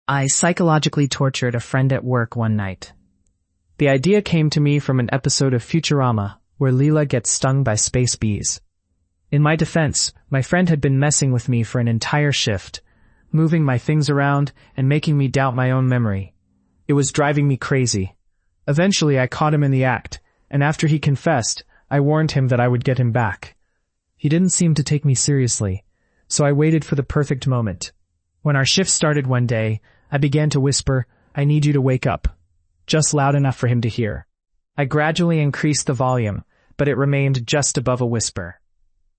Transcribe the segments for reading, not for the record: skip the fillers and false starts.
I psychologically tortured a friend at work one night. The idea came to me from an episode of Futurama where Leela gets stung by space bees. In my defense, my friend had been messing with me for an entire shift, moving my things around and making me doubt my own memory. It was driving me crazy. Eventually, I caught him in the act, and after he confessed, I warned him that I would get him back. He didn't seem to take me seriously, so I waited for the perfect moment. When our shift started one day, I began to whisper, "I need you to wake up," just loud enough for him to hear. I gradually increased the volume, but it remained just above a whisper.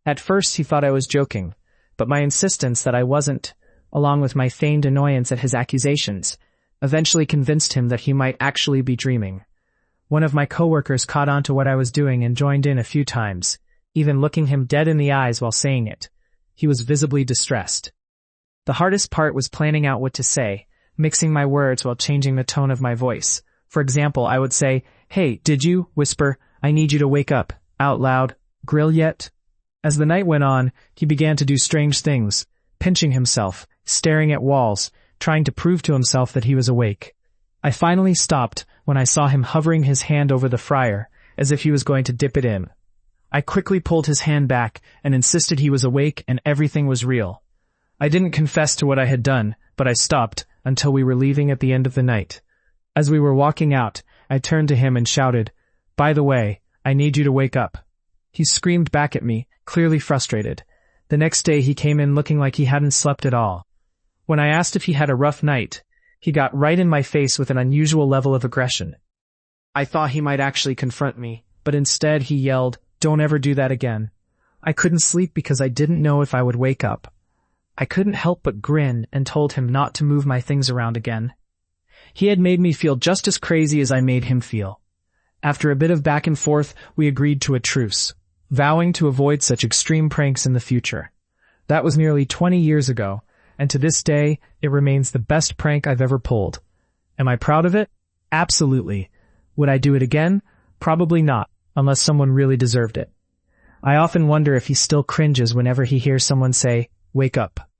At first he thought I was joking, but my insistence that I wasn't, along with my feigned annoyance at his accusations, eventually convinced him that he might actually be dreaming. One of my coworkers caught on to what I was doing and joined in a few times, even looking him dead in the eyes while saying it. He was visibly distressed. The hardest part was planning out what to say, mixing my words while changing the tone of my voice. For example, I would say, "Hey, did you," whisper, "I need you to wake up," out loud, "grill yet?" As the night went on, he began to do strange things, pinching himself, staring at walls, trying to prove to himself that he was awake. I finally stopped when I saw him hovering his hand over the fryer, as if he was going to dip it in. I quickly pulled his hand back and insisted he was awake and everything was real. I didn't confess to what I had done, but I stopped until we were leaving at the end of the night. As we were walking out, I turned to him and shouted, "By the way, I need you to wake up." He screamed back at me, clearly frustrated. The next day he came in looking like he hadn't slept at all. When I asked if he had a rough night, he got right in my face with an unusual level of aggression. I thought he might actually confront me, but instead he yelled, "Don't ever do that again." I couldn't sleep because I didn't know if I would wake up. I couldn't help but grin and told him not to move my things around again. He had made me feel just as crazy as I made him feel. After a bit of back and forth, we agreed to a truce, vowing to avoid such extreme pranks in the future. That was nearly 20 years ago, and to this day, it remains the best prank I've ever pulled. Am I proud of it? Absolutely. Would I do it again? Probably not, unless someone really deserved it. I often wonder if he still cringes whenever he hears someone say, "Wake up."